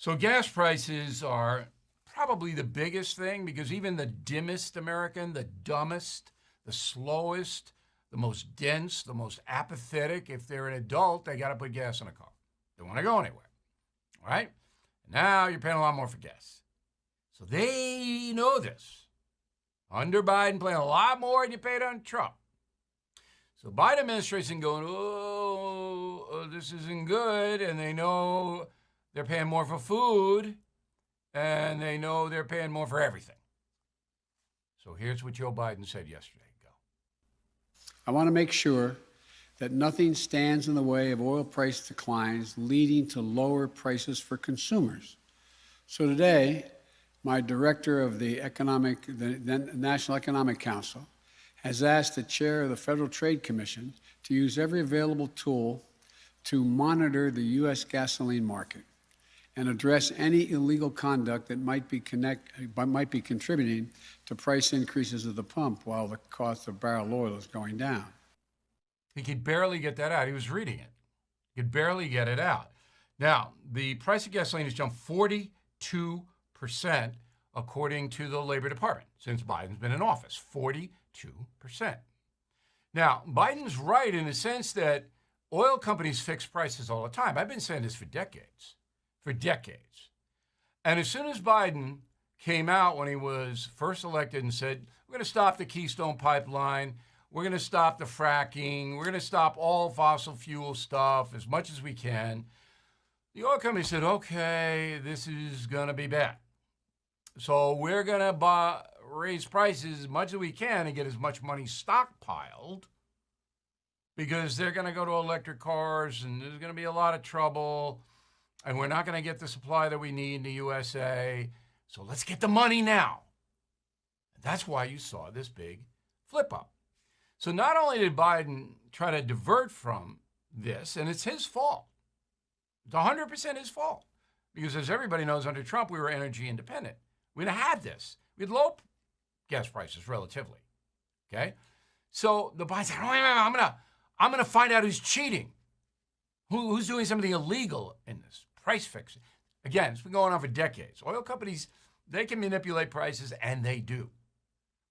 So gas prices are probably the biggest thing because even the dimmest American, the dumbest, the slowest, the most dense, the most apathetic, if they're an adult, they got to put gas in a car. They want to go anywhere, right? Now you're paying a lot more for gas. So they know this. Under Biden, paying a lot more than you paid on Trump. So Biden administration going, oh, this isn't good, and they know they're paying more for food, and they know they're paying more for everything. So here's what Joe Biden said yesterday. Go. I want to make sure that nothing stands in the way of oil price declines, leading to lower prices for consumers. So today, my director of the National Economic Council has asked the chair of the Federal Trade Commission to use every available tool to monitor the U.S. gasoline market and address any illegal conduct that might be contributing to price increases at the pump while the cost of barrel oil is going down. He could barely get that out. He was reading it. He could barely get it out. Now, the price of gasoline has jumped 42%, according to the Labor Department, since Biden's been in office. 42%. Now, Biden's right in the sense that oil companies fix prices all the time. I've been saying this for decades. And as soon as Biden came out when he was first elected and said, we're going to stop the Keystone Pipeline, we're going to stop the fracking, we're going to stop all fossil fuel stuff as much as we can, the oil company said, okay, this is going to be bad. So we're going to raise prices as much as we can and get as much money stockpiled because they're going to go to electric cars and there's going to be a lot of trouble and we're not going to get the supply that we need in the USA. So let's get the money now. And that's why you saw this big flip up. So not only did Biden try to divert from this, and it's his fault. It's 100% his fault. Because as everybody knows, under Trump, we were energy independent. We didn't have this. We had low gas prices relatively. Okay? So the Biden said, oh, wait, I'm gonna find out who's cheating. Who's doing something illegal in this price fixing. Again, it's been going on for decades. Oil companies, they can manipulate prices, and they do.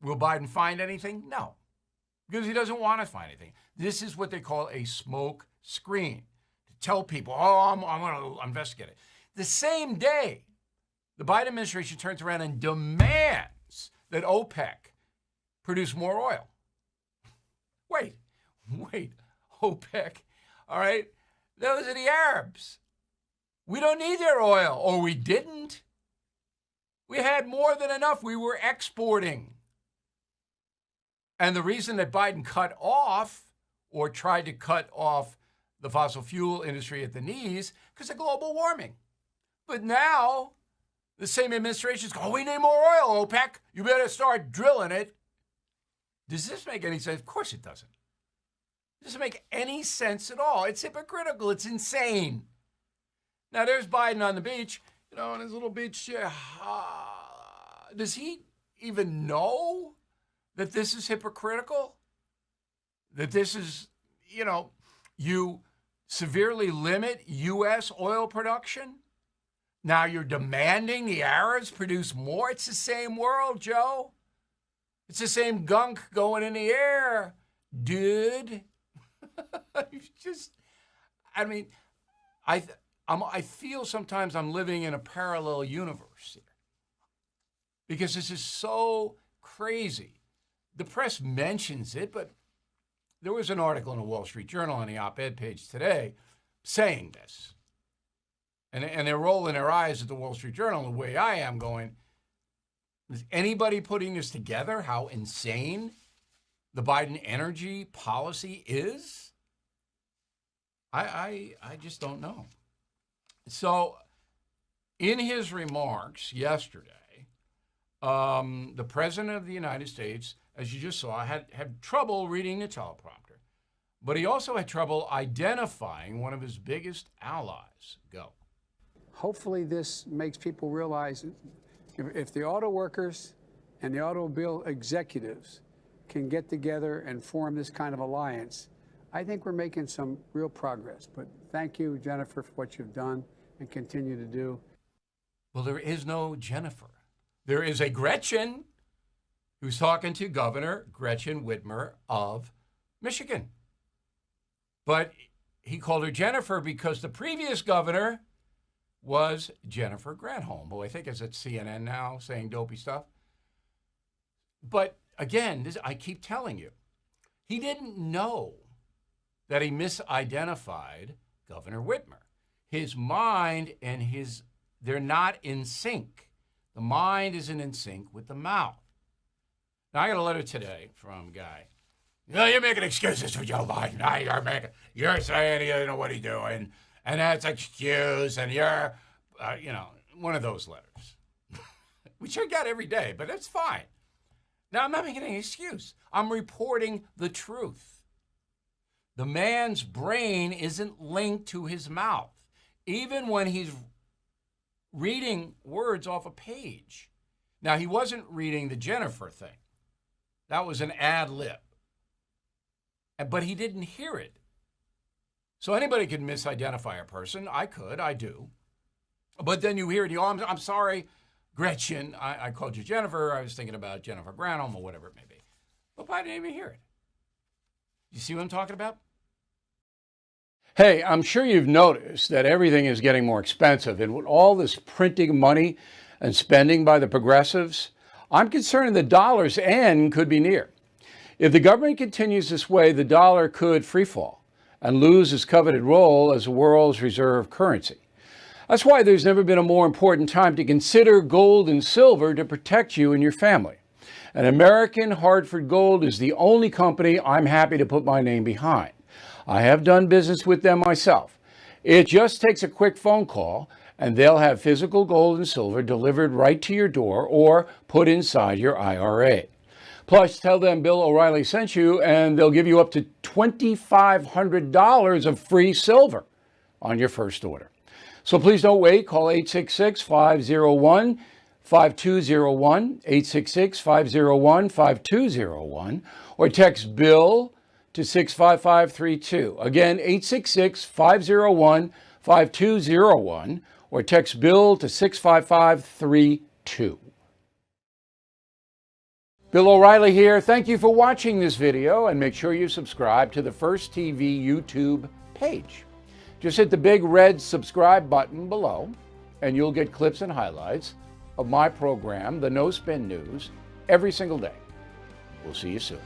Will Biden find anything? No. Because he doesn't want to find anything. This is what they call a smoke screen. To tell people, oh, I'm going to investigate it. The same day, the Biden administration turns around and demands that OPEC produce more oil. Wait, OPEC, all right? Those are the Arabs. We don't need their oil, or we didn't. We had more than enough. We were exporting. And the reason that Biden cut off or tried to cut off the fossil fuel industry at the knees because of global warming. But now the same administration's going, oh, we need more oil, OPEC. You better start drilling it. Does this make any sense? Of course it doesn't. It doesn't make any sense at all. It's hypocritical. It's insane. Now there's Biden on the beach, on his little beach chair. Does he even know that this is hypocritical? That this is, you severely limit U.S. oil production? Now you're demanding the Arabs produce more? It's the same world, Joe. It's the same gunk going in the air, dude. I feel sometimes I'm living in a parallel universe here. Because this is so crazy. The press mentions it, but there was an article in the Wall Street Journal on the op-ed page today saying this. And they're rolling their eyes at the Wall Street Journal the way I am going, is anybody putting this together, how insane the Biden energy policy is? I just don't know. So in his remarks yesterday, the President of the United States, as you just saw, had trouble reading the teleprompter, but he also had trouble identifying one of his biggest allies. Go. Hopefully this makes people realize if the auto workers and the automobile executives can get together and form this kind of alliance, I think we're making some real progress. But thank you, Jennifer, for what you've done and continue to do. Well, there is no Jennifer. There is a Gretchen who's talking to Governor Gretchen Whitmer of Michigan. But he called her Jennifer because the previous governor was Jennifer Granholm, who I think is at CNN now saying dopey stuff. But again, I keep telling you, he didn't know that he misidentified Governor Whitmer. His mind and they're not in sync. The mind isn't in sync with the mouth. Now, I got a letter today from a guy. You're making excuses for Joe Biden. You're saying he doesn't know what he's doing, and that's an excuse, and you're, one of those letters. Which I get every day, but that's fine. Now, I'm not making any excuse. I'm reporting the truth. The man's brain isn't linked to his mouth, even when he's reading words off a page. Now, he wasn't reading the Jennifer thing. That was an ad lib. But he didn't hear it. So anybody can misidentify a person. I could. I do. But then you hear it. I'm sorry, Gretchen. I called you Jennifer. I was thinking about Jennifer Granholm or whatever it may be. But I didn't even hear it. You see what I'm talking about? Hey, I'm sure you've noticed that everything is getting more expensive. And with all this printing money and spending by the progressives, I'm concerned the dollar's end could be near. If the government continues this way, the dollar could freefall and lose its coveted role as the world's reserve currency. That's why there's never been a more important time to consider gold and silver to protect you and your family. And American Hartford Gold is the only company I'm happy to put my name behind. I have done business with them myself. It just takes a quick phone call, and they'll have physical gold and silver delivered right to your door or put inside your IRA. Plus, tell them Bill O'Reilly sent you, and they'll give you up to $2,500 of free silver on your first order. So please don't wait. Call 866-501-5201, 866-501-5201, or text BILL to 65532. Again, 866-501-5201, or text BILL to 65532. Bill O'Reilly here. Thank you for watching this video, and make sure you subscribe to the First TV YouTube page. Just hit the big red subscribe button below, and you'll get clips and highlights of my program, The No Spin News, every single day. We'll see you soon.